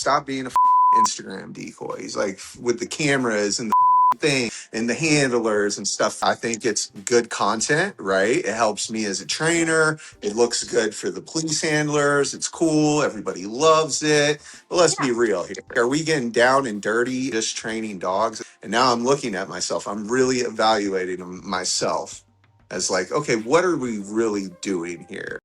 Stop being a Instagram decoy. He's like with the cameras and the thing and the handlers and stuff. I think it's good content, right? It helps me as a trainer. It looks good for the police handlers. It's cool. Everybody loves it. But let's be real here. Are we getting down and dirty just training dogs? And now I'm looking at myself. I'm really evaluating myself as like, okay, what are we really doing here?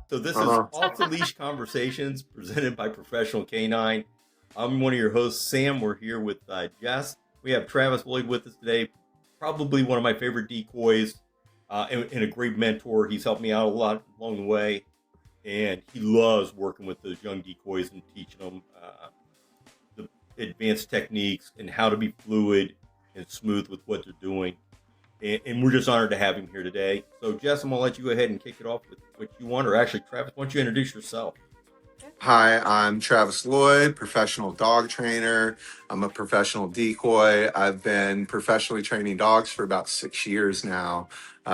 So this is Off the Leash Conversations presented by Professional K9. I'm one of your hosts, Sam. We're here with Jess. We have Travis Lloyd with us today, probably one of my favorite decoys and a great mentor. He's helped me out a lot along the way, and he loves working with those young decoys and teaching them the advanced techniques and how to be fluid and smooth with what they're doing. And we're just honored to have him here today. So, Jess, I'm going to let you go ahead and kick it off with what you want. Or actually, Travis, why don't you introduce yourself? Hi, I'm Travis Lloyd, professional dog trainer. I'm a professional decoy. I've been professionally training dogs for about 6 years now.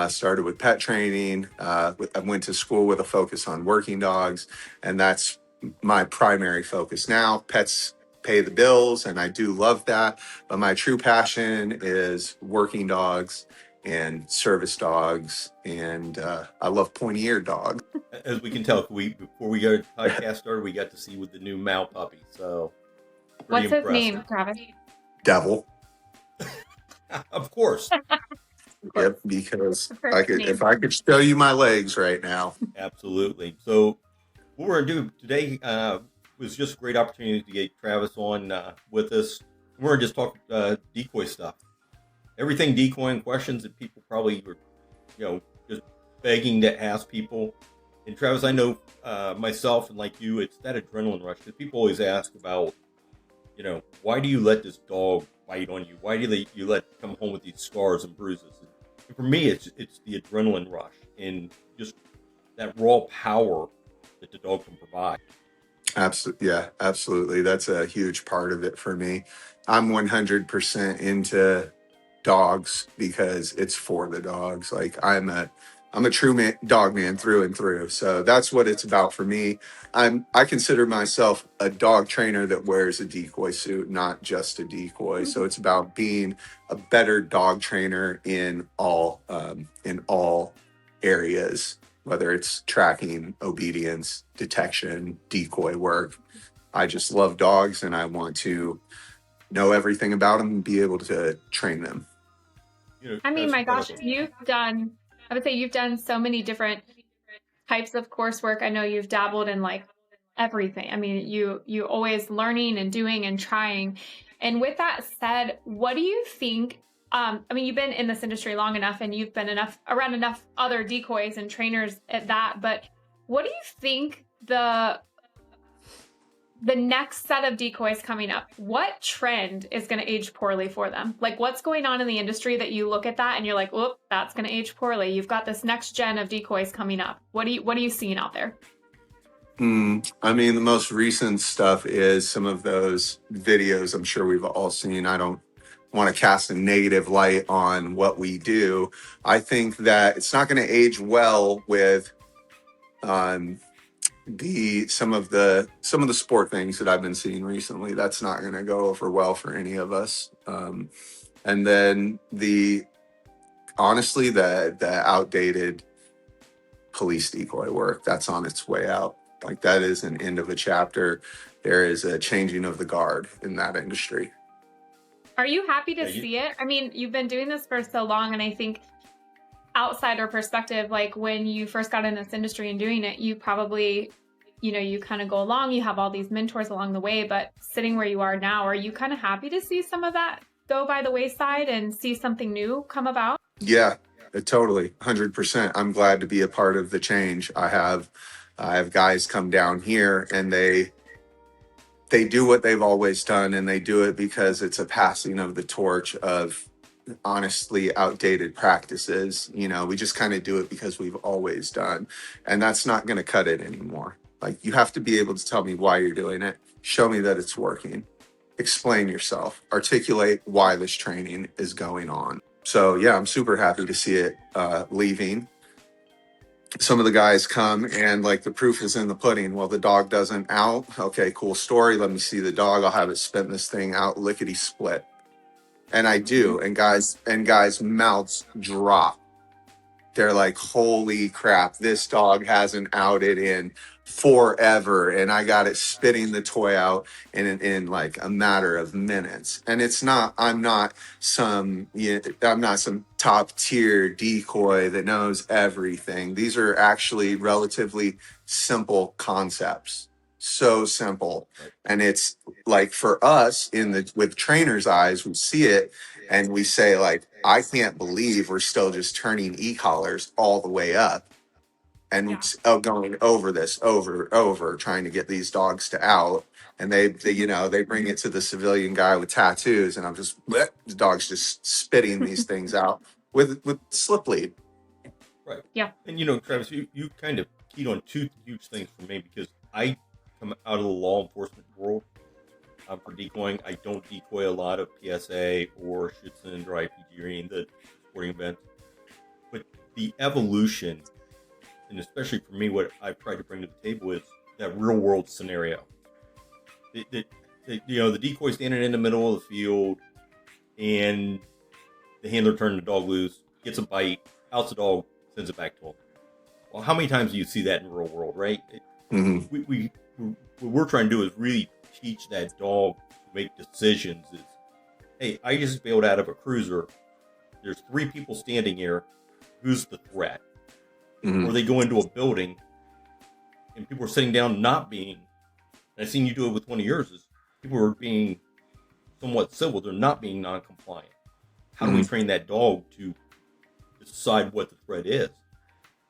Started with pet training. I went to school with a focus on working dogs, and that's my primary focus now. Pets pay the bills, and I do love that. But my true passion is working dogs and service dogs, and I love pointy-eared dogs. As we can tell, before we got the podcast started, we got to see with the new Mal puppy. So, what's his name, Travis? Devil. Of course. Yep, because if I could show you my legs right now. Absolutely. So, what we're gonna do today was just a great opportunity to get Travis on with us. We're gonna just talk decoy stuff, everything decoying, questions that people probably were, just begging to ask people. And Travis, I know myself and like you, it's that adrenaline rush because people always ask about, why do you let this dog bite on you? Why do you let come home with these scars and bruises? And for me, it's the adrenaline rush and just that raw power that the dog can provide. Absolutely. Yeah, absolutely. That's a huge part of it for me. I'm 100% into dogs because it's for the dogs. Like I'm a true dog man through and through. So that's what it's about for me. I consider myself a dog trainer that wears a decoy suit, not just a decoy. So it's about being a better dog trainer in all areas, whether it's tracking, obedience, detection, decoy work. I just love dogs and I want to know everything about them and be able to train them. I mean, my gosh, I would say you've done so many different types of coursework. I know you've dabbled in like everything. I mean, you always learning and doing and trying. And with that said, what do you think? I mean, you've been in this industry long enough and you've been around enough other decoys and trainers at that. But what do you think the next set of decoys coming up, what trend is going to age poorly for them? Like what's going on in the industry that you look at that and you're like, whoop, that's going to age poorly. You've got this next gen of decoys coming up. What are you seeing out there? I mean, the most recent stuff is some of those videos I'm sure we've all seen. I don't want to cast a negative light on what we do. I think that it's not going to age well with some of the sport things that I've been seeing recently. That's not going to go over well for any of us. And then honestly, the outdated police decoy work, that's on its way out. Like that is an end of a chapter. There is a changing of the guard in that industry. Are you happy to see it? I mean, you've been doing this for so long, and I think outsider perspective, like when you first got in this industry and doing it, you probably, you kind of go along, you have all these mentors along the way, but sitting where you are now, are you kind of happy to see some of that go by the wayside and see something new come about? Yeah, totally. 100%. I'm glad to be a part of the change. I have guys come down here and they do what they've always done, and they do it because it's a passing of the torch of honestly outdated practices. We just kind of do it because we've always done, and that's not going to cut it anymore. Like you have to be able to tell me why you're doing it, show me that it's working, explain yourself, articulate why this training is going on. So yeah, I'm super happy to see it leaving. some of the guys come and like the proof is in the pudding. Well, the dog doesn't out. Okay, cool story. Let me see the dog. I'll have it spin this thing out lickety split. And I do. And guys' mouths drop. They're like, holy crap, this dog hasn't outed in forever. And I got it spitting the toy out in like a matter of minutes. And I'm not I'm not some top tier decoy that knows everything. These are actually relatively simple concepts. So simple. And it's like for us with trainers' eyes, we see it and we say like, I can't believe we're still just turning e-collars all the way up and going over this over trying to get these dogs to out. And they bring it to the civilian guy with tattoos and I'm just the dog's just spitting these things out with slip lead. Right. Yeah. And Travis, you kind of keyed on two huge things for me because I come out of the law enforcement world. For decoying, I don't decoy a lot of PSA or Schützen or IPG or any of the sporting events. But the evolution, and especially for me, what I've tried to bring to the table is that real world scenario. The decoy standing in the middle of the field and the handler turning the dog loose, gets a bite, outs the dog, sends it back to him. Well, how many times do you see that in the real world, right? What we're trying to do is really teach that dog to make decisions. Is, hey, I just bailed out of a cruiser. There's 3 people standing here. Who's the threat? Or they go into a building and people are sitting down not being, and I've seen you do it with one of yours, is people are being somewhat civil. They're not being non-compliant. How do we train that dog to decide what the threat is?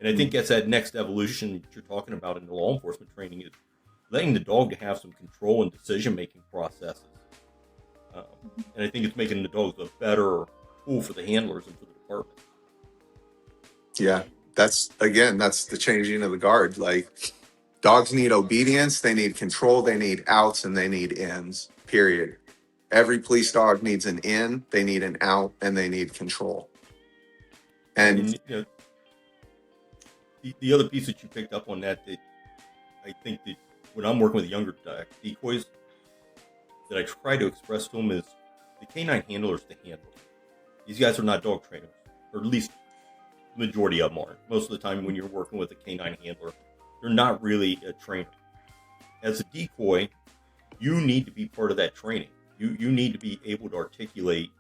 And I think that's that next evolution that you're talking about in the law enforcement training is letting the dog to have some control and decision-making processes. And I think it's making the dogs a better tool for the handlers and for the department. Yeah, that's the changing of the guard. Like dogs need obedience, they need control, they need outs, and they need ins, period. Every police dog needs an in, they need an out, and they need control. And the other piece that you picked up on that I think that when I'm working with younger decoys, that I try to express to them is the K9 handlers to handle. These guys are not dog trainers, or at least the majority of them aren't. Most of the time when you're working with a K9 handler, they're not really a trainer. As a decoy, you need to be part of that training. You need to be able to articulate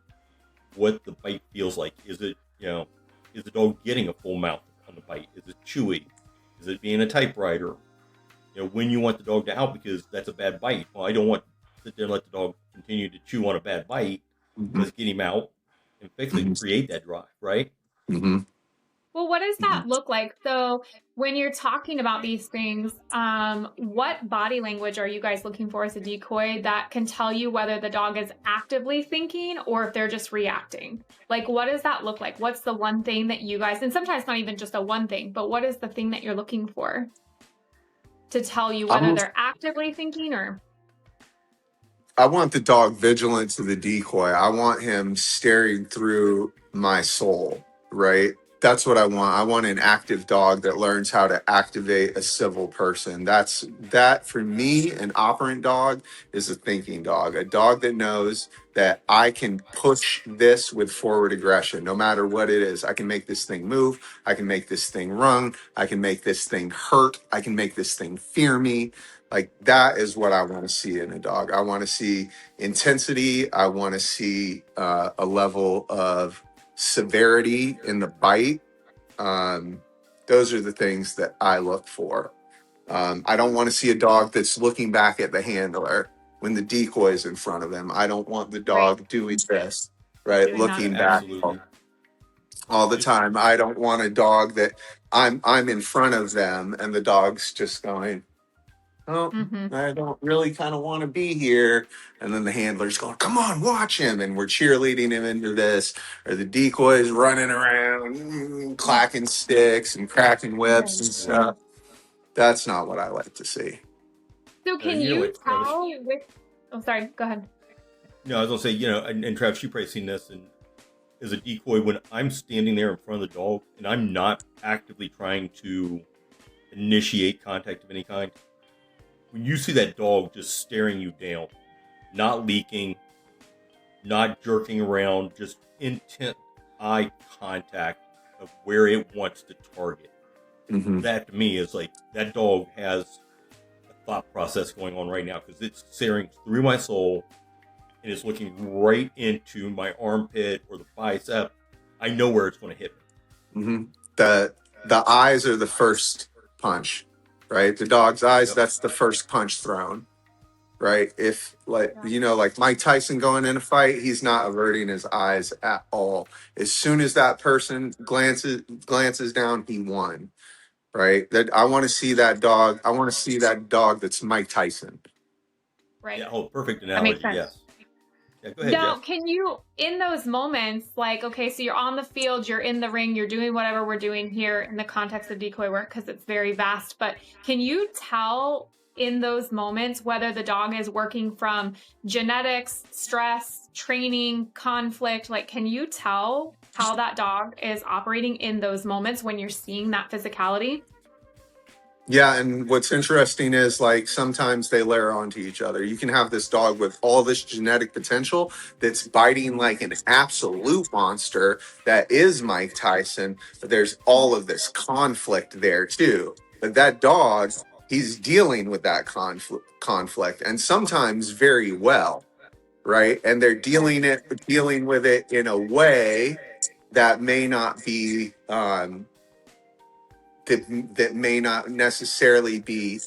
what the bite feels like. Is it, is the dog getting a full mouth on the bite? Is it chewy? Is it being a typewriter? When you want the dog to out because that's a bad bite. Well, I don't want to sit there and let the dog continue to chew on a bad bite. Let's get him out and basically create that drive, right? Well, what does that look like? So when you're talking about these things, what body language are you guys looking for as a decoy that can tell you whether the dog is actively thinking or if they're just reacting? Like, what does that look like? What's the one thing that you guys, and sometimes not even just a one thing, but what is the thing that you're looking for to tell you whether they're actively thinking or? I want the dog vigilant to the decoy. I want him staring through my soul, right? That's what I want. I want an active dog that learns how to activate a civil person. That for me, an operant dog is a thinking dog, a dog that knows that I can push this with forward aggression, no matter what it is. I can make this thing move. I can make this thing run. I can make this thing hurt. I can make this thing fear me. Like that is what I want to see in a dog. I want to see intensity. I want to see a level of severity in the bite. Those are the things that I look for. I don't want to see a dog that's looking back at the handler when the decoy is in front of him. I don't want the dog doing this, right? Looking back all the time. I don't want a dog that I'm in front of them and the dog's just going, oh, I don't really kind of want to be here. And then the handler's going, come on, watch him. And we're cheerleading him into this. Or the decoys running around, clacking sticks and cracking whips and stuff. That's not what I like to see. So can you tell with... Oh, sorry. Go ahead. No, I was going to say, and Travis, you've probably seen this. And as a decoy when I'm standing there in front of the dog and I'm not actively trying to initiate contact of any kind. When you see that dog just staring you down, not leaking, not jerking around, just intent eye contact of where it wants to target. Mm-hmm. That to me is like that dog has a thought process going on right now because it's staring through my soul and it's looking right into my armpit or the bicep. I know where it's going to hit me. Mm-hmm. The eyes are the first punch, right? The dog's eyes, Yep. that's the first punch thrown, right? If like like Mike Tyson going in a fight, he's not averting his eyes at all. As soon as that person glances down, he won, right? That I want to see that dog. I want to see that dog that's Mike Tyson. Right. Yeah. Oh, perfect analogy. Yes. Yeah, go ahead, now, Jeff. can you, in those moments, like, okay, so you're on the field, you're in the ring, you're doing whatever we're doing here in the context of decoy work because it's very vast, but can you tell in those moments whether the dog is working from genetics, stress, training, conflict? Like, can you tell how that dog is operating in those moments when you're seeing that physicality? Yeah, and what's interesting is like sometimes they layer onto each other. You can have this dog with all this genetic potential that's biting like an absolute monster that is Mike Tyson, but there's all of this conflict there too. But that dog, he's dealing with that conflict and sometimes very well, right? And they're dealing with it in a way that may not be that may not necessarily be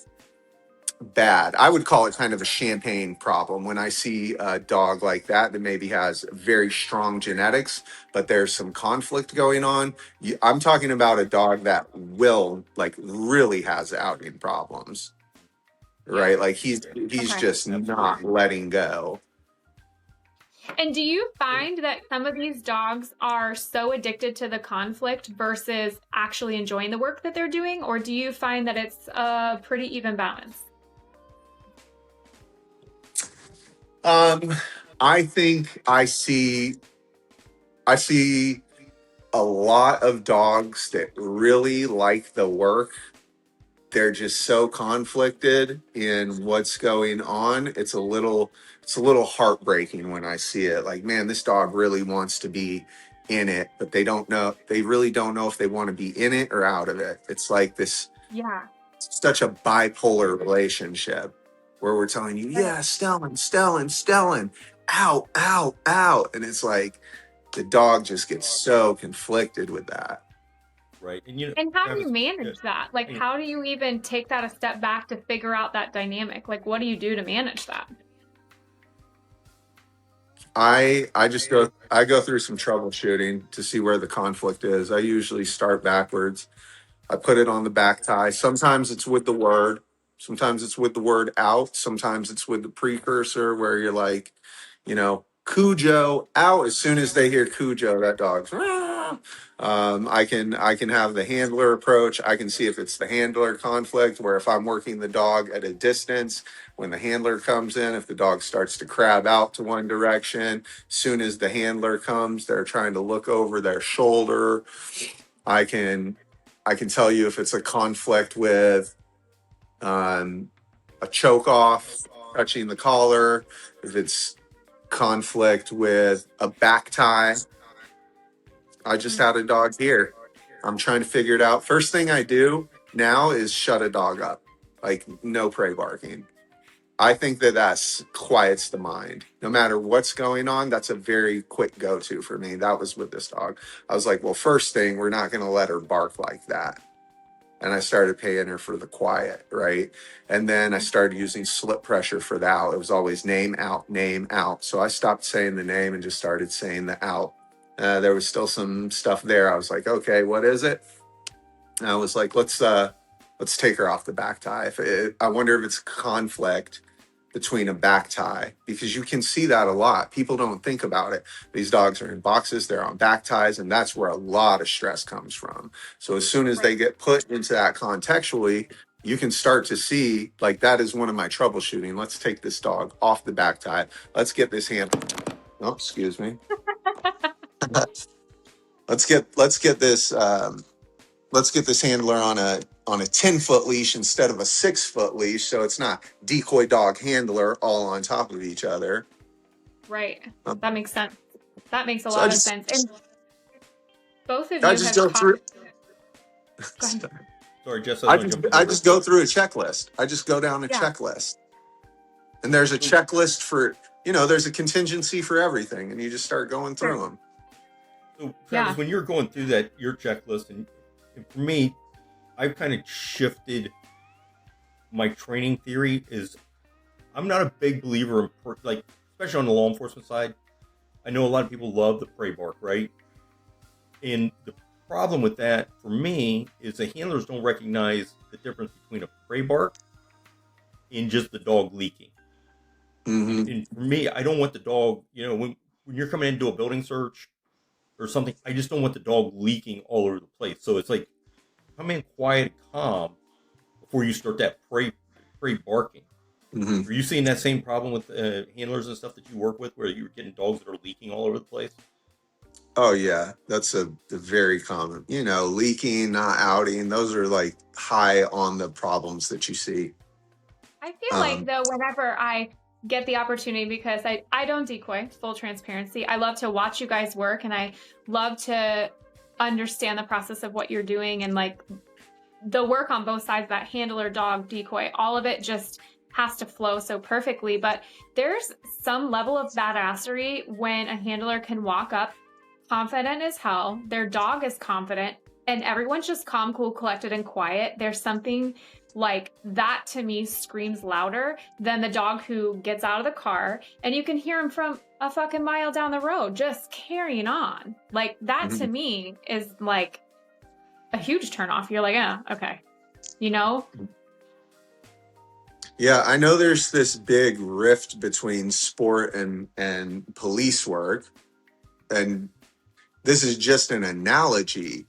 bad. I would call it kind of a champagne problem when I see a dog like that maybe has very strong genetics, but there's some conflict going on. I'm talking about a dog that will like really has outing problems, right? Like he's just not letting go. And do you find that some of these dogs are so addicted to the conflict versus actually enjoying the work that they're doing? Or do you find that it's a pretty even balance? I think I see a lot of dogs that really like the work. They're just so conflicted in what's going on. It's a little heartbreaking when I see it. Like, man, this dog really wants to be in it, but they really don't know if they want to be in it or out of it. It's like this such a bipolar relationship where we're telling you, yeah, Stellan, out. And it's like the dog just gets so conflicted with that. Right. And how do you manage that? Like, how do you even take that a step back to figure out that dynamic? Like, what do you do to manage that? I go through some troubleshooting to see where the conflict is. I usually start backwards. I put it on the back tie. Sometimes it's with the word. Sometimes it's with the word out. Sometimes it's with the precursor where you're like, Cujo out. As soon as they hear Cujo, that dog's. "Rah." I can have the handler approach. I can see if it's the handler conflict where if I'm working the dog at a distance, when the handler comes in, if the dog starts to crab out to one direction, soon as the handler comes, they're trying to look over their shoulder. I can tell you if it's a conflict with a choke off, touching the collar, if it's conflict with a back tie. I just had a dog here. I'm trying to figure it out. First thing I do now is shut a dog up, like no prey barking. I think that quiets the mind. No matter what's going on, that's a very quick go-to for me. That was with this dog. I was like, well, first thing, we're not going to let her bark like that. And I started paying her for the quiet, right? And then I started using slip pressure for the out. It was always name out. So I stopped saying the name and just started saying the out. There was still some stuff there. I was like, okay, what is it? And I was like, let's take her off the back tie. I wonder if it's conflict between a back tie, because you can see that a lot. People don't think about it. These dogs are in boxes, they're on back ties, and that's where a lot of stress comes from. So as soon as they get put into that contextually, you can start to see, like, that is one of my troubleshooting. Let's take this dog off the back tie. Let's get this hand. Oh, excuse me. let's get this handler on a 10-foot leash instead of a 6-foot leash, so it's not decoy dog handler all on top of each other. Right. That makes sense. That makes a So lot of sense. And both of I you just have go through. Go ahead. Sorry, Jess. I just go through a checklist. I just go down a checklist, and there's a checklist for there's a contingency for everything, and you just start going through them. So, Travis, when you're going through your checklist, and for me, I've kind of shifted my training theory. Is I'm not a big believer in especially on the law enforcement side. I know a lot of people love the prey bark, right? And the problem with that for me is the handlers don't recognize the difference between a prey bark and just the dog leaking. Mm-hmm. And for me, I don't want the dog, when you're coming in to do a building search or something, I just don't want the dog leaking all over the place. So it's like, come in quiet, calm before you start that prey barking. Mm-hmm. Are you seeing that same problem with handlers and stuff that you work with, where you're getting dogs that are leaking all over the place? Oh yeah, that's a very common. Leaking, not outing. Those are like high on the problems that you see. I feel like though, whenever I get the opportunity, because I don't decoy, full transparency. I love to watch you guys work, and I love to understand the process of what you're doing, and like the work on both sides, that handler, dog, decoy, all of it just has to flow so perfectly. But there's some level of badassery when a handler can walk up confident as hell, their dog is confident, and everyone's just calm, cool, collected, and quiet. There's something like that to me screams louder than the dog who gets out of the car and you can hear him from a fucking mile down the road just carrying on. Like that to me is like a huge turnoff. You're like, yeah, okay. Yeah, I know there's this big rift between sport and police work, and this is just an analogy,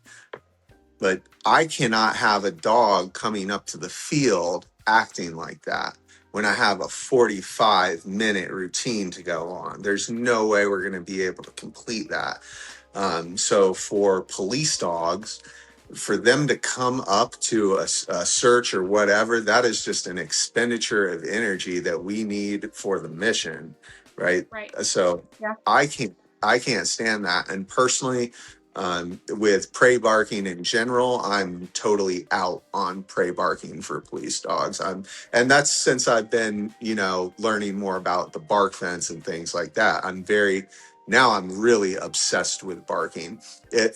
but I cannot have a dog coming up to the field acting like that when I have a 45-minute routine to go on. There's no way we're going to be able to complete that. So for police dogs, for them to come up to a search or whatever, that is just an expenditure of energy that we need for the mission, right? So yeah. I can't stand that. And personally, with prey barking in general, I'm totally out on prey barking for police dogs. And that's since I've been, learning more about the bark fence and things like that. Now I'm really obsessed with barking.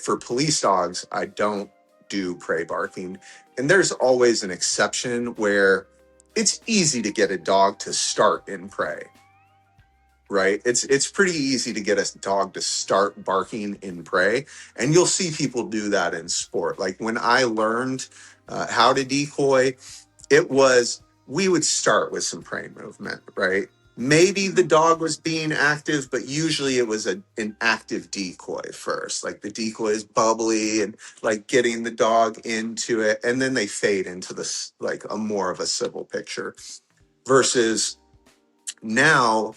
For police dogs, I don't do prey barking. And there's always an exception where it's easy to get a dog to start in prey. Right? It's pretty easy to get a dog to start barking in prey. And you'll see people do that in sport. Like when I learned how to decoy, we would start with some prey movement, right? Maybe the dog was being active, but usually it was an active decoy first. Like the decoy is bubbly and like getting the dog into it. And then they fade into this, like a more of a civil picture versus now.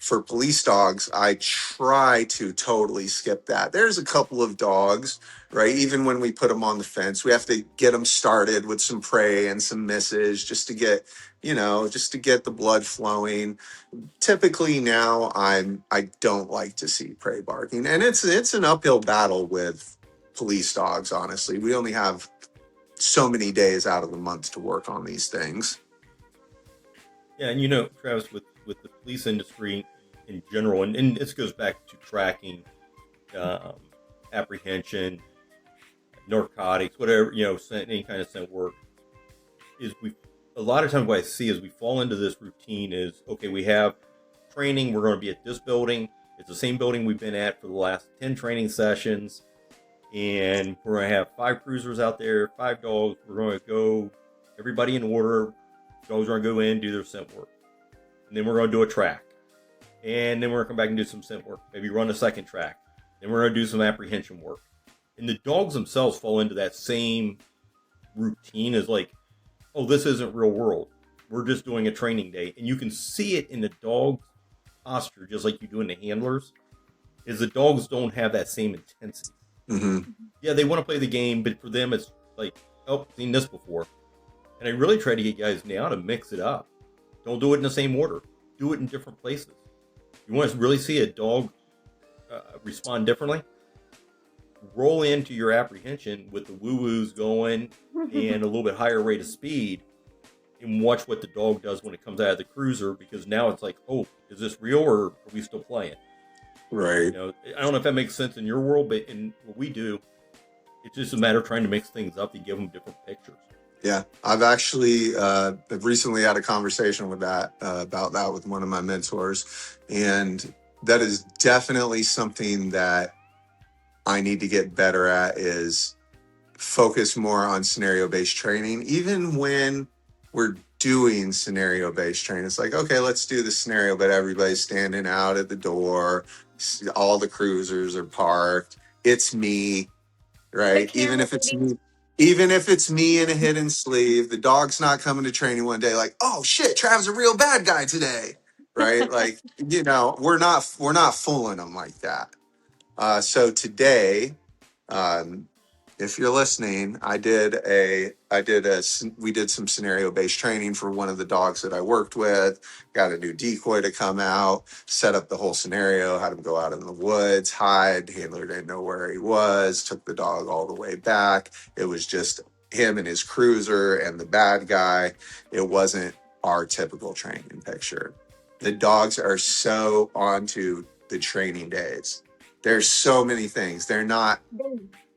For police dogs, I try to totally skip that. There's a couple of dogs, right? Even when we put them on the fence, we have to get them started with some prey and some misses just to get, the blood flowing. Typically now I don't like to see prey barking. And it's an uphill battle with police dogs, honestly. We only have so many days out of the month to work on these things. Yeah, and Travis, with the police industry in general, and this goes back to tracking, apprehension, narcotics, whatever, any kind of scent work, is a lot of times what I see is we fall into this routine is, okay, we have training, we're going to be at this building. It's the same building we've been at for the last 10 training sessions, and we're going to have 5 cruisers out there, 5 dogs. We're going to go, everybody in order. Dogs are going to go in, do their scent work. And then we're going to do a track. And then we're going to come back and do some scent work. Maybe run a second track. Then we're going to do some apprehension work. And the dogs themselves fall into that same routine as like, oh, this isn't real world. We're just doing a training day. And you can see it in the dog's posture, just like you do in the handlers. is the dogs don't have that same intensity. Mm-hmm. Yeah, they want to play the game, but for them, it's like, oh, seen this before. And I really try to get guys now to mix it up. Don't do it in the same order. Do it in different places. You want to really see a dog respond differently? Roll into your apprehension with the woo-woos going and a little bit higher rate of speed, and watch what the dog does when it comes out of the cruiser, because now it's like, oh, is this real or are we still playing? Right. You know, I don't know if that makes sense in your world, but in what we do, it's just a matter of trying to mix things up and give them different pictures. Yeah, I've actually recently had a conversation with that about that with one of my mentors, and that is definitely something that I need to get better at, is focus more on scenario-based training. Even when we're doing scenario-based training, it's like, okay, let's do the scenario, but everybody's standing out at the door, all the cruisers are parked, it's me, right? Even if it's me in a hidden sleeve, the dog's not coming to training one day like, oh shit, Trav's a real bad guy today, right? Like, you know, we're not fooling them like that. So today, if you're listening, we did some scenario based training for one of the dogs that I worked with. Got a new decoy to come out, set up the whole scenario, had him go out in the woods, hide. Handler didn't know where he was, took the dog all the way back. It was just him and his cruiser and the bad guy. It wasn't our typical training picture. The dogs are so onto the training days. There's so many things. They're not.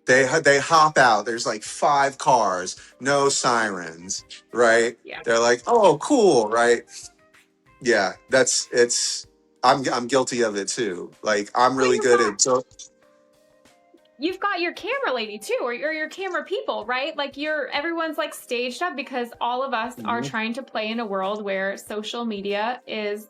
They hop out. There's like 5 cars, no sirens, right? Yeah. They're like, oh, cool, right? Yeah, I'm guilty of it too. Like, I'm really good at. So you've got your camera lady too, or your camera people, right? Like everyone's like staged up, because all of us are trying to play in a world where social media is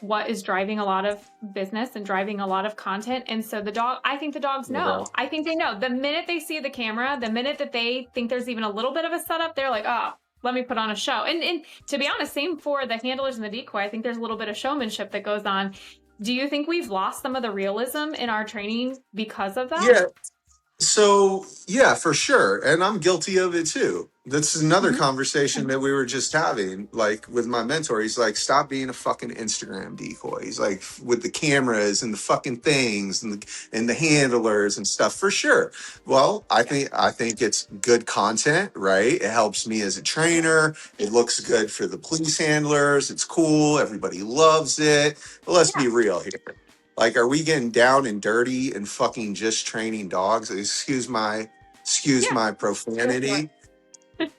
what is driving a lot of business and driving a lot of content. And so I think the dogs know. I think they know. The minute they see the camera, the minute that they think there's even a little bit of a setup, they're like, oh, let me put on a show. And to be honest, same for the handlers and the decoy. I think there's a little bit of showmanship that goes on. Do you think we've lost some of the realism in our training because of that? yeah. So, yeah, for sure. And I'm guilty of it too. This is another conversation that we were just having, like with my mentor. He's like, stop being a fucking Instagram decoy. He's like, with the cameras and the fucking things and the handlers and stuff, for sure. Well, I think it's good content, right? It helps me as a trainer. It looks good for the police handlers. It's cool. Everybody loves it. But let's be real here. Like, are we getting down and dirty and fucking just training dogs? Excuse my profanity.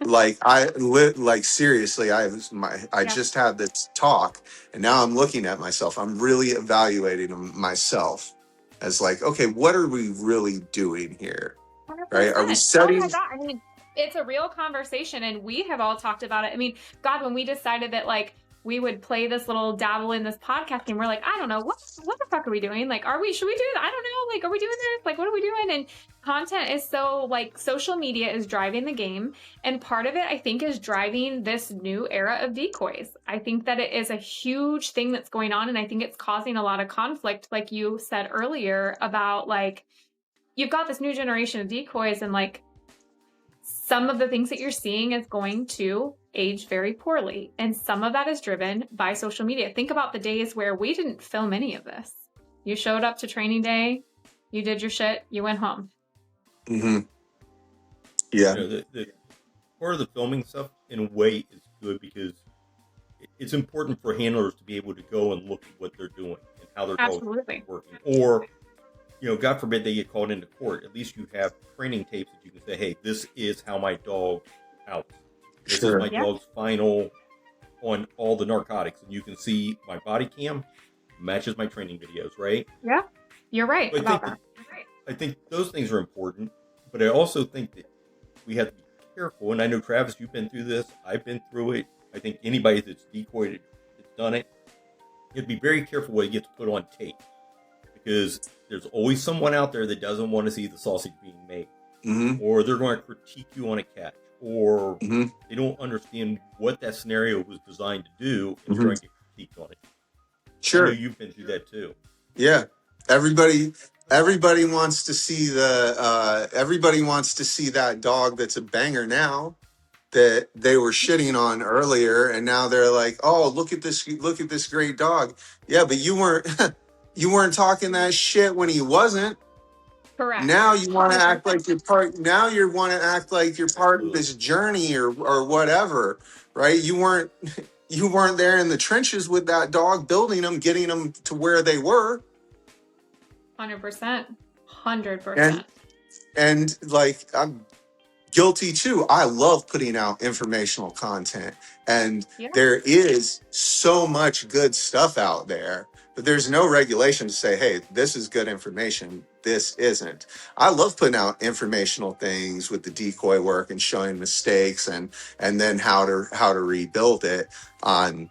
Like, seriously, I just had this talk, and now I'm looking at myself. I'm really evaluating myself as like, okay, what are we really doing here? 100%. Right? Are we setting? Oh my God. I mean, it's a real conversation, and we have all talked about it. I mean, God, when we decided that like we would play this little dabble in this podcast game, we're like, I don't know, what the fuck are we doing? Like, should we do it? I don't know. Like, are we doing this? Like, what are we doing? And content is so, like, social media is driving the game. And part of it, I think, is driving this new era of decoys. I think that it is a huge thing that's going on. And I think it's causing a lot of conflict, like you said earlier, about like, you've got this new generation of decoys, and like, some of the things that you're seeing is going to age very poorly. And some of that is driven by social media. Think about the days where we didn't film any of this. You showed up to training day, you did your shit, you went home. Mm-hmm. Yeah. You know, the part of the filming stuff, in a way, is good because it's important for handlers to be able to go and look at what they're doing and how their dogs are working. Or, you know, God forbid they get called into court. At least you have training tapes that you can say, hey, this is how my dog outs. This is my dog's final on all the narcotics. And you can see my body cam matches my training videos, right? Yeah, you're right about that. I think those things are important. But I also think that we have to be careful. And I know, Travis, you've been through this. I've been through it. I think anybody that's decoyed, that's done it, you have to be very careful what gets put on tape. Because there's always someone out there that doesn't want to see the sausage being made. Mm-hmm. Or they're going to critique you on a catch. Or they don't understand what that scenario was designed to do, and try to get critiqued on it. Sure. I know you've been through that too. Yeah. Everybody, everybody wants to see everybody wants to see that dog that's a banger now that they were shitting on earlier, and now they're like, oh, look at this great dog. Yeah, but you weren't you weren't talking that shit when he wasn't. Correct. Now you want to act like you're part. Now you want to act like you're part of this journey or whatever, right? You weren't there in the trenches with that dog, building them, getting them to where they were. 100%. 100%. And like I'm guilty too. I love putting out informational content, and there is so much good stuff out there, but there's no regulation to say, hey, this is good information, this isn't. I love putting out informational things with the decoy work and showing mistakes and then how to rebuild it. I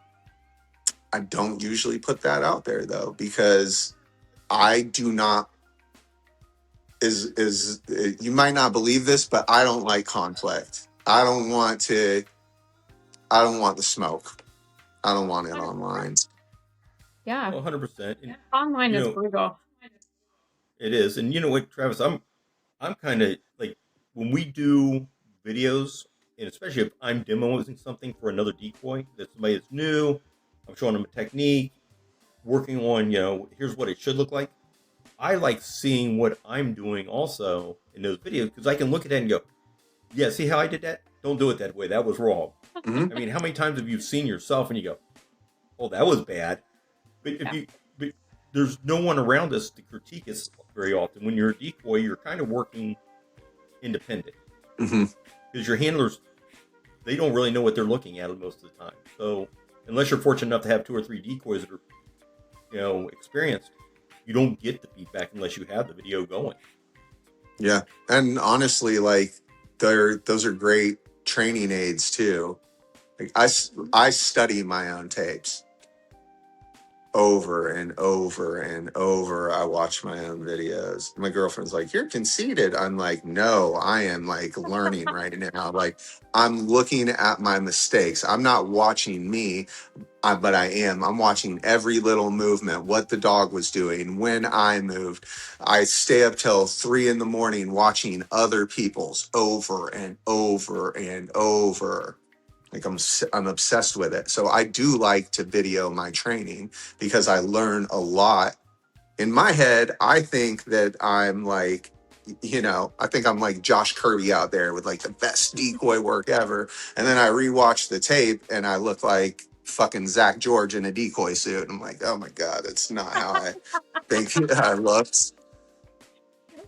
don't usually put that out there though, because I do not is you might not believe this, but I don't like conflict. I don't want the smoke. I don't want it online. Yeah. 100%. Online is brutal. It is. And you know what, Travis, I'm kind of like, when we do videos, and especially if I'm demoing something for another decoy, that somebody that's new, I'm showing them a technique, working on, here's what it should look like. I like seeing what I'm doing also in those videos, because I can look at it and go, yeah, see how I did that? Don't do it that way. That was wrong. Mm-hmm. I mean, how many times have you seen yourself and you go, oh, that was bad? But but there's no one around us to critique us very often. When you're a decoy, you're kind of working independent. Because your handlers, they don't really know what they're looking at most of the time. So unless you're fortunate enough to have 2 or 3 decoys that are, experienced, you don't get the feedback unless you have the video going. Yeah. And honestly, like those are great training aids too. Like I study my own tapes over and over and over. I watch my own videos. My girlfriend's like, you're conceited. I'm like, no, I am like learning right now. Like I'm looking at my mistakes. I'm not watching me, but I'm watching every little movement, what the dog was doing, when I moved. I stay up till 3 a.m. watching other people's over and over and over. Like I'm obsessed with it. So I do like to video my training because I learn a lot. In my head, I think that I'm like, I think I'm like Josh Kirby out there with like the best decoy work ever. And then I rewatch the tape and I look like fucking Zach George in a decoy suit. And I'm like, oh my God, that's not how I think I looked.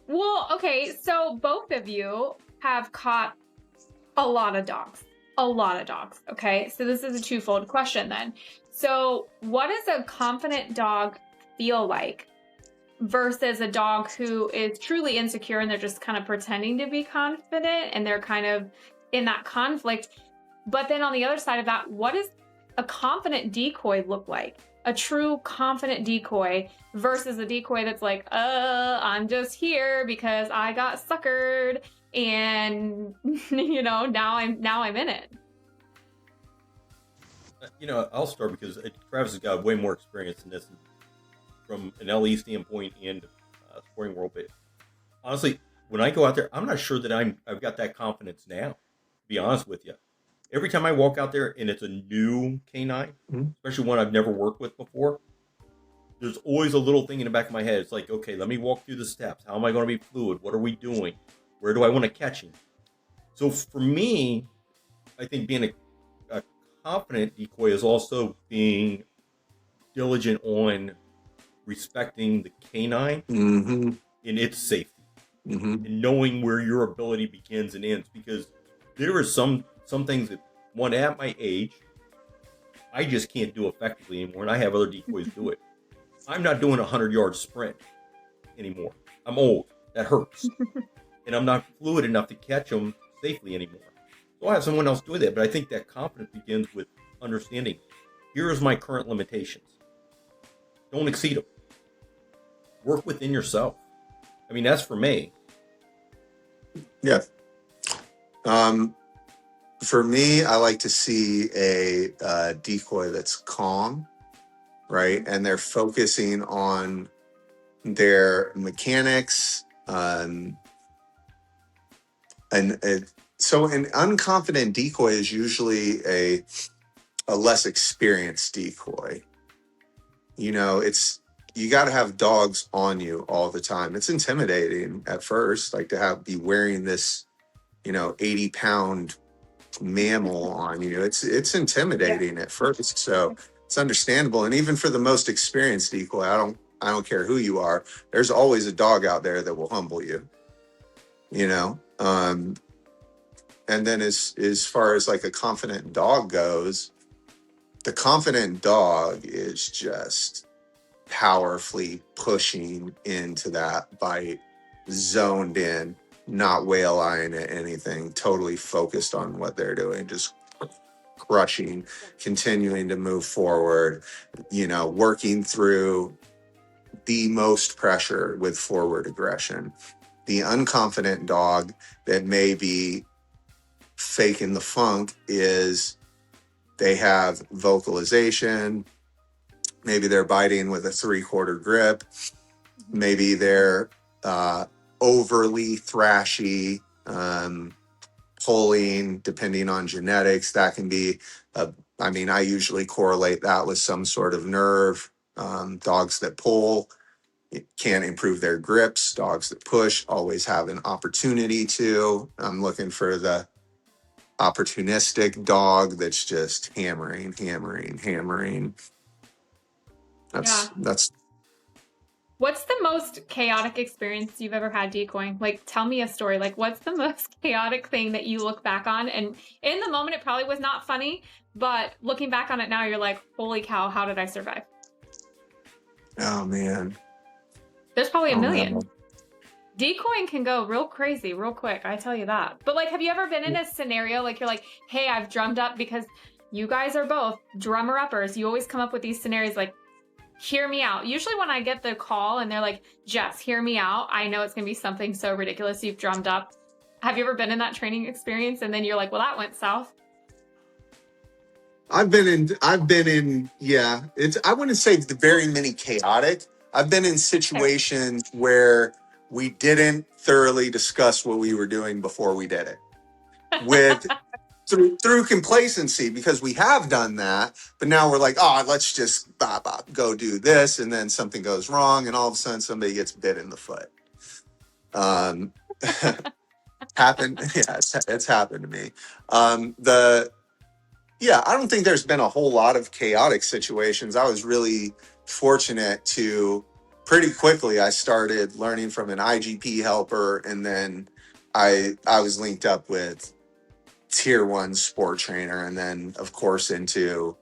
Well, okay. So both of you have caught a lot of dogs. Okay. So this is a twofold question then. So what does a confident dog feel like versus a dog who is truly insecure and they're just kind of pretending to be confident and they're kind of in that conflict? But then on the other side of that, what does a confident decoy look like? A true confident decoy versus a decoy that's like, I'm just here because I got suckered and now I'm in it. I'll start because Travis has got way more experience in this from an LE standpoint and sporting world. But honestly, when I go out there, I'm not sure that I've got that confidence now, to be honest with you. Every time I walk out there and it's a new K9, especially one I've never worked with before, there's always a little thing in the back of my head. It's like, okay, let me walk through the steps. How am I going to be fluid? What are we doing? Where do I want to catch him? So for me, I think being a confident decoy is also being diligent on respecting the K9 and its safety and knowing where your ability begins and ends, because there are some things that, one, at my age, I just can't do effectively anymore, and I have other decoys do it. I'm not doing a 100-yard sprint anymore. I'm old. That hurts. And I'm not fluid enough to catch them safely anymore. So I'll have someone else do that. But I think that confidence begins with understanding, here is my current limitations. Don't exceed them. Work within yourself. I mean, that's for me. Yeah. For me, I like to see a decoy that's calm, right? And they're focusing on their mechanics, so an unconfident decoy is usually a less experienced decoy. You got to have dogs on you all the time. It's intimidating at first, like to be wearing this, 80-pound mammal on you. It's intimidating at first. So it's understandable. And even for the most experienced decoy, I don't care who you are, there's always a dog out there that will humble you. And then as far as like a confident dog goes, the confident dog is just powerfully pushing into that bite, zoned in, not whale eyeing at anything, totally focused on what they're doing, just crushing, continuing to move forward, working through the most pressure with forward aggression. The unconfident dog that may be faking the funk is they have vocalization. Maybe they're biting with a 3/4 grip. Maybe they're overly thrashy, pulling, depending on genetics. That can be, I usually correlate that with some sort of nerve. Dogs that pull can't improve their grips. Dogs that push always have an opportunity to. I'm looking for the opportunistic dog that's just hammering. That's What's the most chaotic experience you've ever had decoying? Like, tell me a story. Like, what's the most chaotic thing that you look back on? And in the moment, it probably was not funny, but looking back on it now, you're like, holy cow, how did I survive? Oh, man. There's probably a million. No. Decoying can go real crazy, real quick. I tell you that. But like, have you ever been in a scenario like you're like, hey, I've drummed up, because you guys are both drummer uppers. You always come up with these scenarios like, hear me out. Usually when I get the call and they're like, Jess, hear me out, I know it's going to be something so ridiculous you've drummed up. Have you ever been in that training experience and then you're like, well, that went south? I've been in, yeah. I wouldn't say very many chaotic. I've been in situations where we didn't thoroughly discuss what we were doing before we did it. Through complacency, because we have done that, but now we're like, let's just go do this, and then something goes wrong, and all of a sudden somebody gets bit in the foot. Happened, yeah, it's happened to me. I don't think there's been a whole lot of chaotic situations. I was really fortunate to pretty quickly. I started learning from an IGP helper, and then I was linked up with tier 1 sport trainer, and then of course into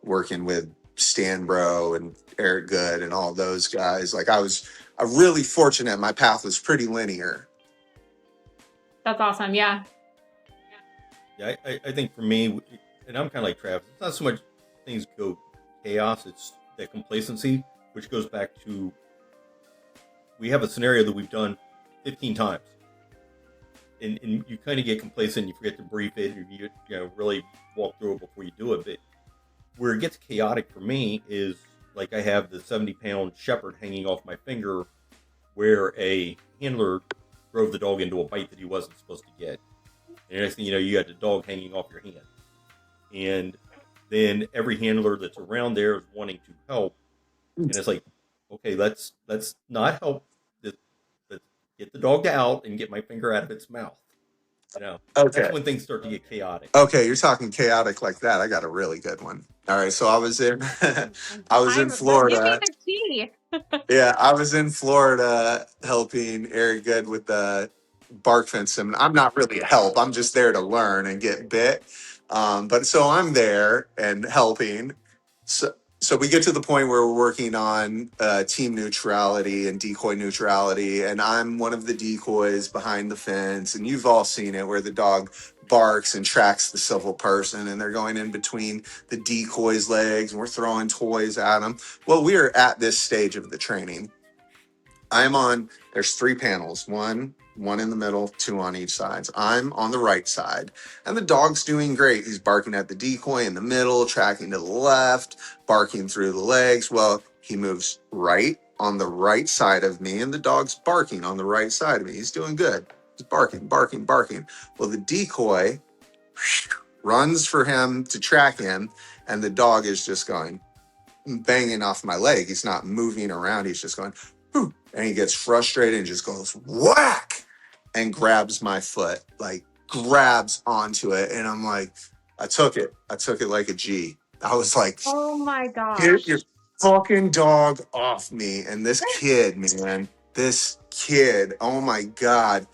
working with Stan Bro and Eric Good and all those guys. Like, I was really fortunate. My path was pretty linear. That's awesome. Yeah, I think for me, and I'm kind of like Travis, it's not so much things go chaos, it's that complacency, which goes back to, we have a scenario that we've done 15 times. And you kind of get complacent, you forget to brief it, or you really walk through it before you do it. But where it gets chaotic for me is, like, I have the 70-pound shepherd hanging off my finger, where a handler drove the dog into a bite that he wasn't supposed to get. And the next thing you know, you got the dog hanging off your hand. And then every handler that's around there is wanting to help. And it's like, okay, let's not help. Get the dog out and get my finger out of its mouth. Okay. That's when things start to get chaotic. Okay, you're talking chaotic like that. I got a really good one. All right, so I was in Florida. Yeah, I was in Florida helping Eric Good with the bark fence. And I'm not really help. I'm just there to learn and get bit. But so I'm there and helping. So we get to the point where we're working on team neutrality and decoy neutrality, and I'm one of the decoys behind the fence, and you've all seen it, where the dog barks and tracks the civil person, and they're going in between the decoy's legs, and we're throwing toys at them. Well, we are at this stage of the training. There's 3 panels, one in the middle, 2 on each side. I'm on the right side, and the dog's doing great. He's barking at the decoy in the middle, tracking to the left, barking through the legs. Well, he moves right on the right side of me, and the dog's barking on the right side of me. He's doing good. He's barking, barking, barking. Well, the decoy runs for him to track him, and the dog is just going banging off my leg. He's not moving around. He's just going, whoo, and he gets frustrated and just goes whack and grabs my foot, like grabs onto it. And I'm like, I took it like a G. I was like, Oh my gosh. get your fucking dog off me. And this kid, man, oh my God,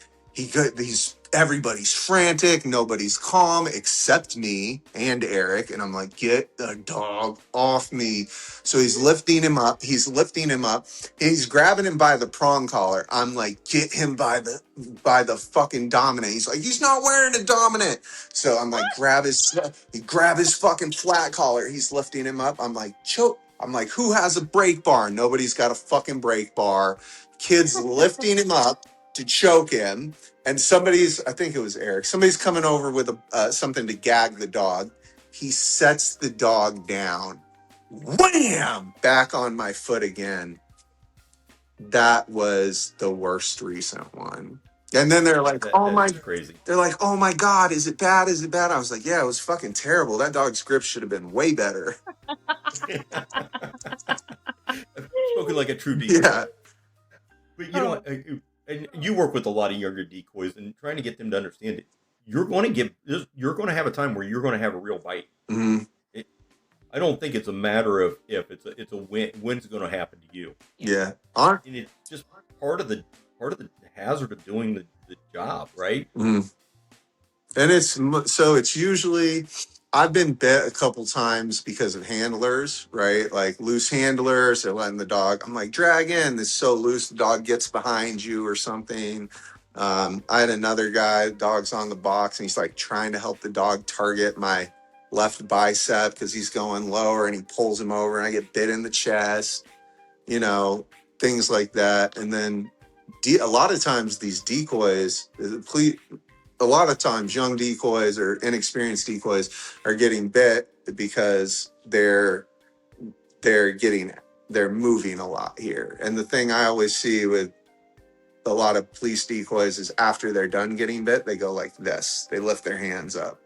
everybody's frantic, nobody's calm except me and Eric. And I'm like, get the dog off me. So he's lifting him up. He's grabbing him by the prong collar. I'm like, get him by the fucking dominant. He's like, he's not wearing a dominant. So I'm like, grab his fucking flat collar. He's lifting him up. I'm like, choke. I'm like, who has a brake bar? Nobody's got a fucking brake bar. Kid's lifting him up to choke him. And I think it was Eric, somebody's coming over with something to gag the dog. He sets the dog down. Wham! Back on my foot again. That was the worst recent one. And then they're like, crazy. They're like, oh my God, is it bad? Is it bad? I was like, yeah, it was fucking terrible. That dog's grip should have been way better. Spoken like a true decoy. Yeah. But you know what? And you work with a lot of younger decoys and trying to get them to understand it. You're going to have a time where you're going to have a real bite. Mm-hmm. I don't think it's a matter of if. It's a when's it going to happen to you. Yeah. And it's just part of the hazard of doing the job, right? Mm-hmm. And it's usually, I've been bit a couple times because of handlers, right? Like loose handlers, they're letting the dog, I'm like, drag in, it's so loose, the dog gets behind you or something. I had another guy, dog's on the box, and he's like trying to help the dog target my left bicep because he's going lower, and he pulls him over, and I get bit in the chest, things like that. And then a lot of times these decoys, a lot of times young decoys or inexperienced decoys are getting bit because they're moving a lot here. And the thing I always see with a lot of police decoys is after they're done getting bit, they go like this. They lift their hands up.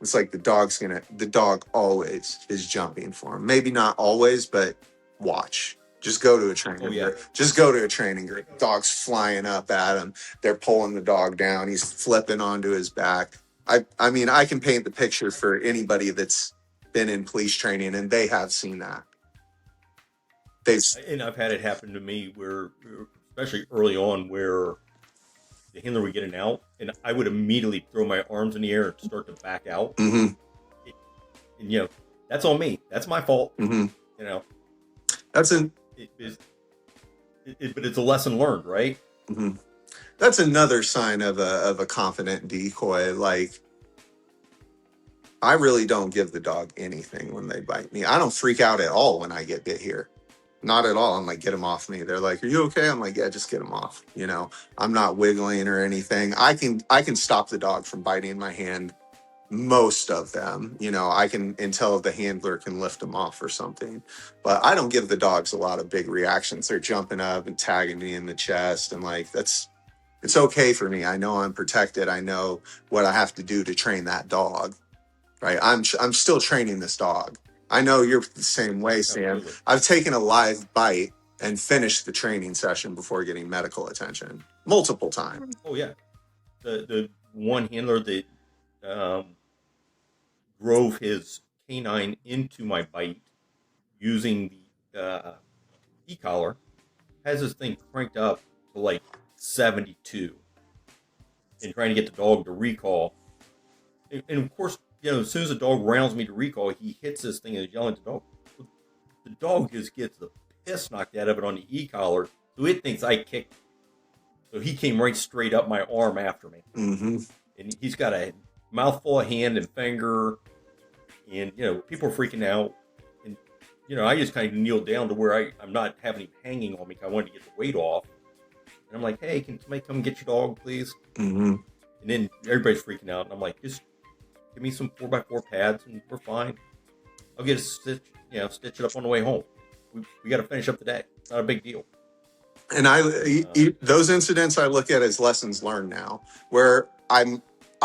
It's like the dog always is jumping for them. Maybe not always, but watch. Just go to a training group. Just go to a training group. Dog's flying up at him. They're pulling the dog down. He's flipping onto his back. I mean, I can paint the picture for anybody that's been in police training, and they have seen that. And I've had it happen to me where, especially early on, where the handler would get an out, and I would immediately throw my arms in the air and start to back out. Mm-hmm. And that's on me. That's my fault. Mm-hmm. That's but it's a lesson learned, right? Mm-hmm. That's another sign of a confident decoy. Like, I really don't give the dog anything when they bite me. I don't freak out at all when I get bit here. Not at all. I'm like, get him off me. They're like, are you okay? I'm like, yeah, just get him off. I'm not wiggling or anything. I can stop the dog from biting my hand. Most of them, I can, until the handler can lift them off or something. But I don't give the dogs a lot of big reactions. They're jumping up and tagging me in the chest, and like it's okay for me. I know I'm protected. I know what I have to do to train that dog. Right? I'm still training this dog. I know you're the same way, Sam. Absolutely. I've taken a live bite and finished the training session before getting medical attention multiple times. Oh yeah, the one handler that drove his K9 into my bite using the e-collar has this thing cranked up to like 72 and trying to get the dog to recall. And of course, as soon as the dog rounds me to recall, he hits this thing and is yelling at the dog. The dog just gets the piss knocked out of it on the e-collar, so it thinks I kicked. So he came right straight up my arm after me. Mm-hmm. And he's got a mouthful of hand and finger, and people are freaking out, and I just kind of kneeled down to where I'm not having him hanging on me because I wanted to get the weight off, and I'm like, hey, can somebody come get your dog, please? Mm-hmm. And then everybody's freaking out, and I'm like, just give me some 4x4 pads and we're fine. I'll get a stitch, stitch it up on the way home. We got to finish up the day. It's not a big deal. And those incidents I look at as lessons learned now, where I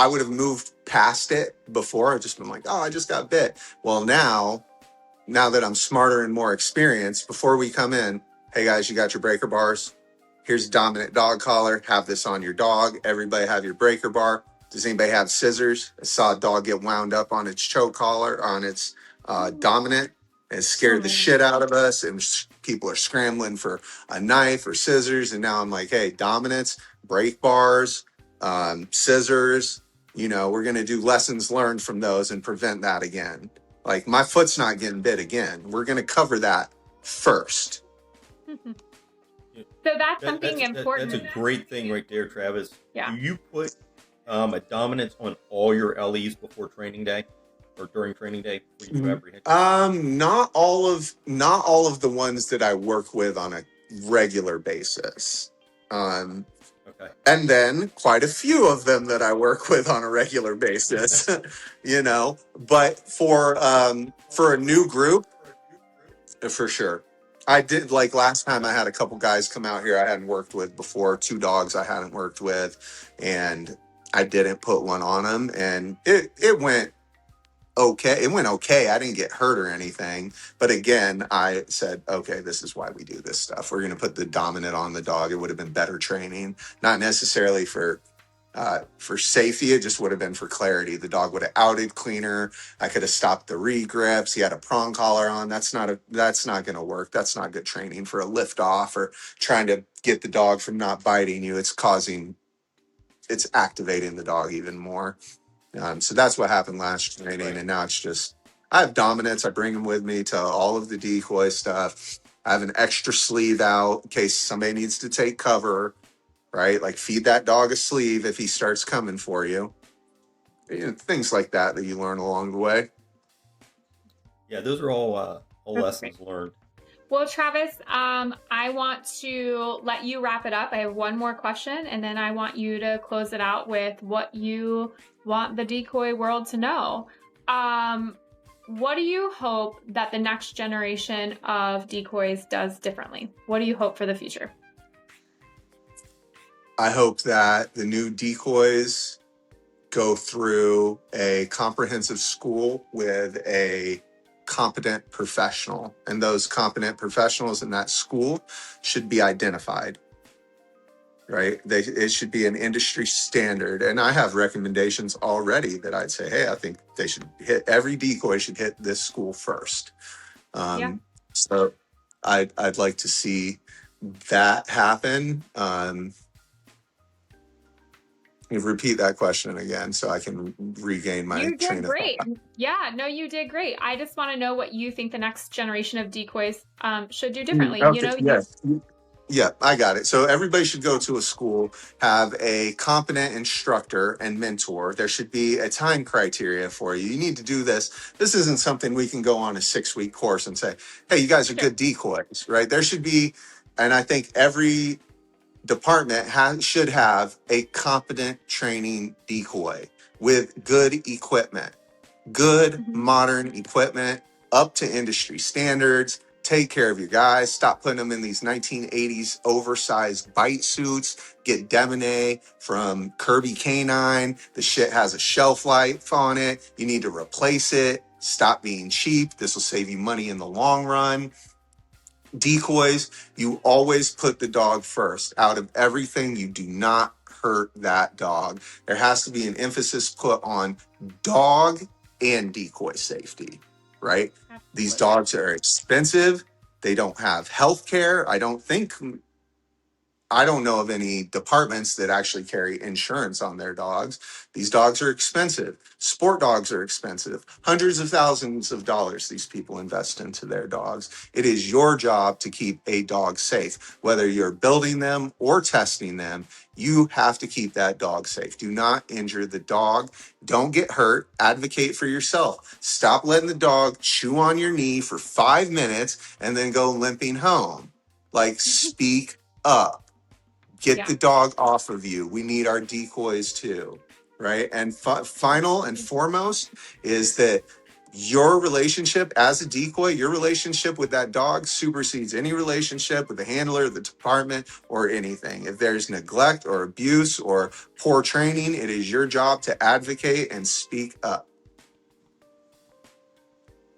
would have moved past it before. I've just been like, oh, I just got bit. Well, now that I'm smarter and more experienced, before we come in, hey guys, you got your breaker bars. Here's a dominant dog collar. Have this on your dog. Everybody have your breaker bar. Does anybody have scissors? I saw a dog get wound up on its choke collar, on its dominant. It scared the shit out of us. And people are scrambling for a knife or scissors. And now I'm like, hey, dominants, break bars, scissors. We're going to do lessons learned from those and prevent that again. Like, my foot's not getting bit again. We're going to cover that first. So that's something important. That's a great thing right there, Travis. Yeah. Do you put a dominance on all your LEs before training day or during training day? Not all of the ones that I work with on a regular basis. Okay. And then quite a few of them that I work with on a regular basis, but for a new group, for sure. I did, like last time I had a couple guys come out here I hadn't worked with before, 2 dogs I hadn't worked with, and I didn't put one on them, and it went okay. It went okay. I didn't get hurt or anything. But again, I said, okay, this is why we do this stuff. We're going to put the dominant on the dog. It would have been better training, not necessarily for safety. It just would have been for clarity. The dog would have outed cleaner. I could have stopped the re-grips. He had a prong collar on. That's not going to work. That's not good training for a lift off or trying to get the dog from not biting you. It's activating the dog even more. So that's what happened last training. Right. And now it's just, I have dominance. I bring them with me to all of the decoy stuff. I have an extra sleeve out in case somebody needs to take cover, right? Like, feed that dog a sleeve if he starts coming for you. Things like that you learn along the way. Yeah, those are all lessons learned. Well, Travis, I want to let you wrap it up. I have one more question, and then I want you to close it out with what you want the decoy world to know. What do you hope that the next generation of decoys does differently? What do you hope for the future? I hope that the new decoys go through a comprehensive school with a competent professional, and those competent professionals in that school should be identified, right? It should be an industry standard. And I have recommendations already that I'd say, hey, I think they should every decoy should hit this school first. So I'd like to see that happen. Repeat that question again so I can regain my train of thought. You did great. Yeah, no, you did great. I just want to know what you think the next generation of decoys should do differently. Okay, yeah, I got it. So everybody should go to a school, have a competent instructor and mentor. There should be a time criteria for you. You need to do this. This isn't something we can go on a 6-week course and say, hey, you guys are good decoys, right? There should be, and I think every department should have a competent training decoy with good equipment, good modern equipment, up to industry standards. Take care of your guys. Stop putting them in these 1980s oversized bite suits. Get Decoy from Kirby K9. The shit has a shelf life on it. You need to replace it. Stop being cheap. This will save you money in the long run. Decoys, you always put the dog first. Out of everything, you do not hurt that dog. There has to be an emphasis put on dog and decoy safety, right? Absolutely. These dogs are expensive. They don't have health care. I don't know of any departments that actually carry insurance on their dogs. These dogs are expensive. Sport dogs are expensive. Hundreds of thousands of dollars these people invest into their dogs. It is your job to keep a dog safe. Whether you're building them or testing them, you have to keep that dog safe. Do not injure the dog. Don't get hurt. Advocate for yourself. Stop letting the dog chew on your knee for 5 minutes and then go limping home. Like, speak up. Get the dog off of you. We need our decoys too, right? And final and foremost is that your relationship as a decoy, your relationship with that dog supersedes any relationship with the handler, the department, or anything. If there's neglect or abuse or poor training, it is your job to advocate and speak up.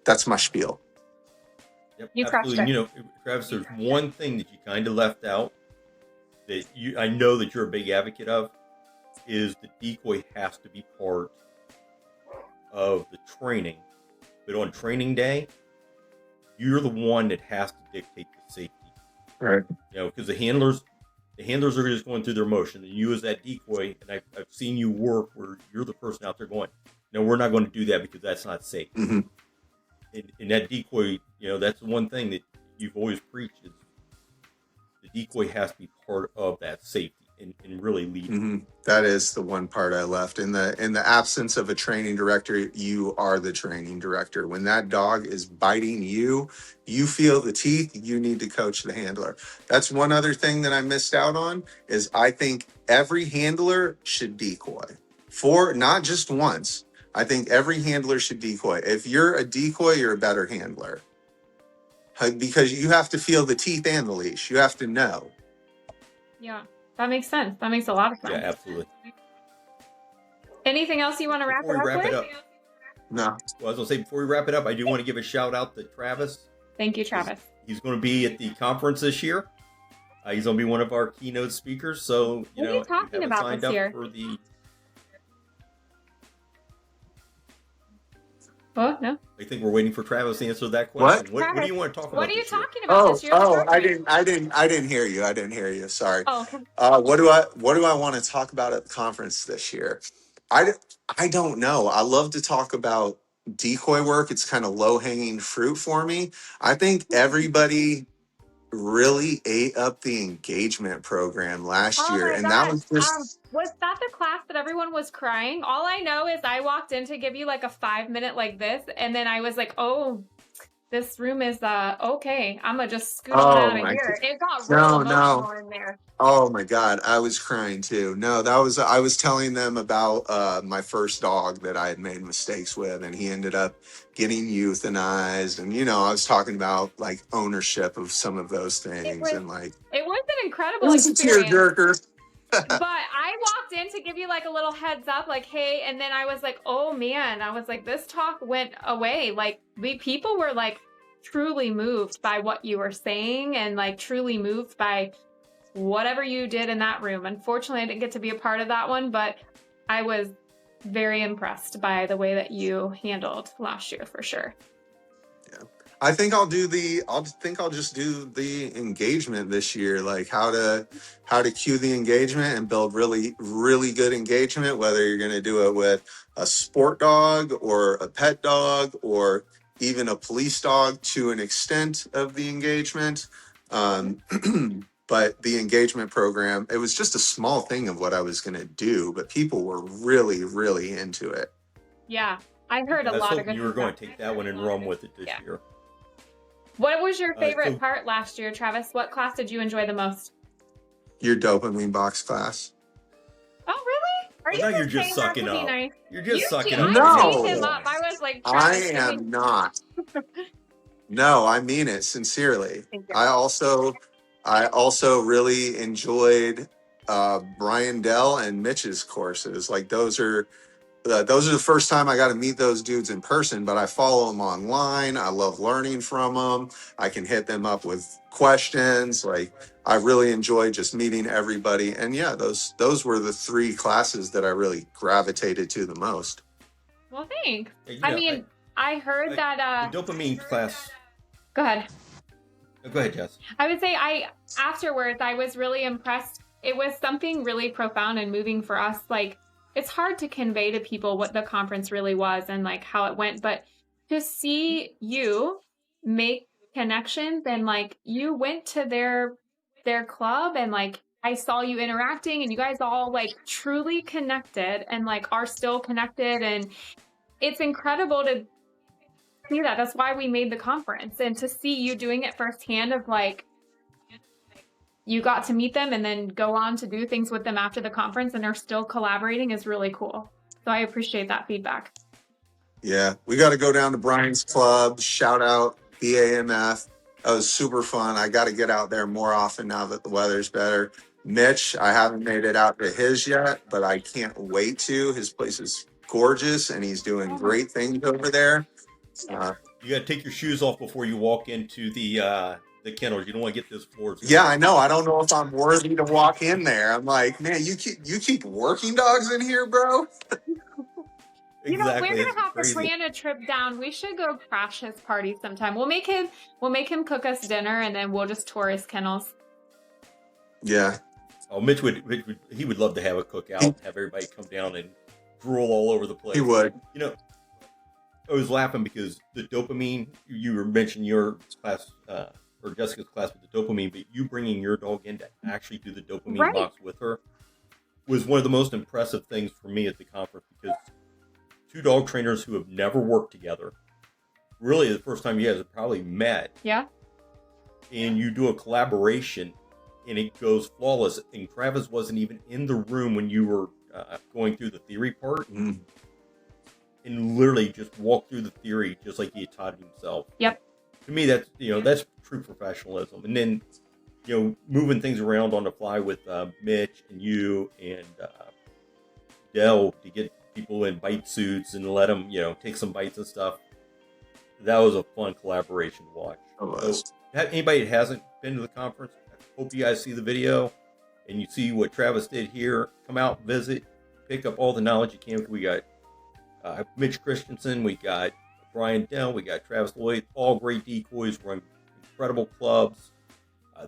That's my spiel. Yep, You crushed absolutely. it. You know, Travis, there's one thing that you kind of left out that I know that you're a big advocate of, is the decoy has to be part of the training. But on training day, you're the one that has to dictate the safety. Right. You know, because the handlers are just going through their motion, and you as that decoy, and I've seen you work where you're the person out there going, no, we're not going to do that because that's not safe. Mm-hmm. And that decoy, you know, that's the one thing that you've always preached is the decoy has to be part of that safety and really lead. Mm-hmm. That is the one part I left. In the absence of a training director, you are the training director. When that dog is biting you, you feel the teeth, you need to coach the handler. That's one other thing that I missed out on is I think every handler should decoy. For not just once. I think every handler should decoy. If you're a decoy, you're a better handler. Because you have to feel the teeth and the leash. You have to know. Yeah, that makes sense. That makes a lot of sense. Yeah, absolutely. Anything else you want to wrap it up with? No. Well, I was going to say, before we wrap it up, I do want to give a shout out to Travis. Thank you, Travis. He's going to be at the conference this year. He's going to be one of our keynote speakers. So, what are you talking about this year? For the... Oh, no. I think we're waiting for Travis to answer that question. What do you want to talk about? What are you talking about this year? I didn't hear you. I didn't hear you. Sorry. Oh, okay. What do I want to talk about at the conference this year? I don't know. I love to talk about decoy work. It's kind of low-hanging fruit for me. I think everybody really ate up the engagement program last year. And that was just... was that the class that everyone was crying? All I know is I walked in to give you like a 5-minute like this, and then I was like, oh, this room is okay. I'm gonna just scoot on out of here. It got real emotional in there. Oh my God, I was crying too. No, I was telling them about my first dog that I had made mistakes with, and he ended up getting euthanized. And I was talking about like ownership of some of those things, it was an incredible experience. It was a tearjerker. But I walked in to give you like a little heads up, like, hey, and then I was like, oh man, I was like, this talk went away. Like, people were like truly moved by what you were saying and like truly moved by whatever you did in that room. Unfortunately, I didn't get to be a part of that one, but I was very impressed by the way that you handled last year for sure. Yeah. I think I'll just do the engagement this year, like how to cue the engagement and build really, really good engagement, whether you're going to do it with a sport dog or a pet dog or even a police dog to an extent of the engagement. But the engagement program, it was just a small thing of what I was going to do, but people were really, really into it. Yeah, I heard a lot of good. You were going to take that one and run with it this year. What was your favorite part last year, Travis? What class did you enjoy the most? Your dopamine box class. Oh, really? Are you just sucking up? Nice? You're just sucking up. No, him up. I was like, I am not. No, I mean it sincerely. I also really enjoyed Brian Dell and Mitch's courses. Like those are the first time I got to meet those dudes in person, but I follow them online. I love learning from them. I can hit them up with questions. Like I really enjoy just meeting everybody. And yeah, those were the 3 classes that I really gravitated to the most. Well, thanks. Yeah, I heard that the dopamine class. Go ahead. Go ahead, Jess. I would say afterwards, I was really impressed. It was something really profound and moving for us. Like, it's hard to convey to people what the conference really was and like how it went, but to see you make connections and like you went to their club and like I saw you interacting and you guys all like truly connected and like are still connected, and it's incredible to see that. That's why we made the conference, and to see you doing it firsthand of like you got to meet them and then go on to do things with them after the conference and are still collaborating is really cool. So I appreciate that feedback. Yeah, we got to go down to Brian's Club. Shout out BAMF. That was super fun. I got to get out there more often now that the weather's better. Mitch, I haven't made it out to his yet, but I can't wait to. His place is gorgeous, and he's doing great things over there. You got to take your shoes off before you walk into the kennels. You don't want to get those floors. Yeah, I know. I don't know if I'm worthy to walk in there. I'm like, man, you keep working dogs in here, bro. You know, we're gonna have to plan a trip down. We should go crash his party sometime. We'll make him cook us dinner, and then we'll just tour his kennels. Yeah. Oh, Mitch would love to have a cookout, have everybody come down and drool all over the place. He would. You know, I was laughing because the dopamine, you were mentioning your class, or Jessica's class with the dopamine, but you bringing your dog in to actually do the dopamine box with her was one of the most impressive things for me at the conference, because two dog trainers who have never worked together, really the first time you guys have probably met. Yeah. And you do a collaboration and it goes flawless. And Travis wasn't even in the room when you were going through the theory part. Mm. And literally just walked through the theory just like he had taught himself. Yep. To me, that's true professionalism. And then, moving things around on the fly with Mitch and you and Dell to get people in bite suits and let them, take some bites and stuff. That was a fun collaboration to watch. So, anybody that hasn't been to the conference, I hope you guys see the video and you see what Travis did here. Come out, visit, pick up all the knowledge you can. We got Mitch Christensen, we got Brian Dell, we got Travis Lloyd, all great decoys, run incredible clubs.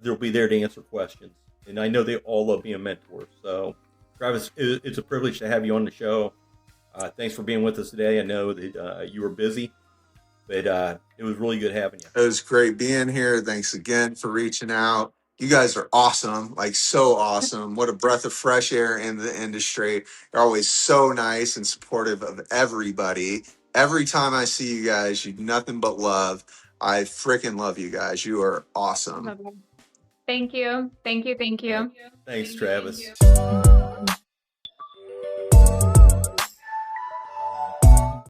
They'll be there to answer questions. And I know they all love being mentors. So, Travis, it's a privilege to have you on the show. Thanks for being with us today. I know that you were busy, but it was really good having you. It was great being here. Thanks again for reaching out. You guys are awesome, like so awesome. What a breath of fresh air in the industry. You're always so nice and supportive of everybody. Every time I see you guys, you nothing but love. I freaking love you guys. You are awesome. Thank you. Thank you. Thank you. Thanks, Travis.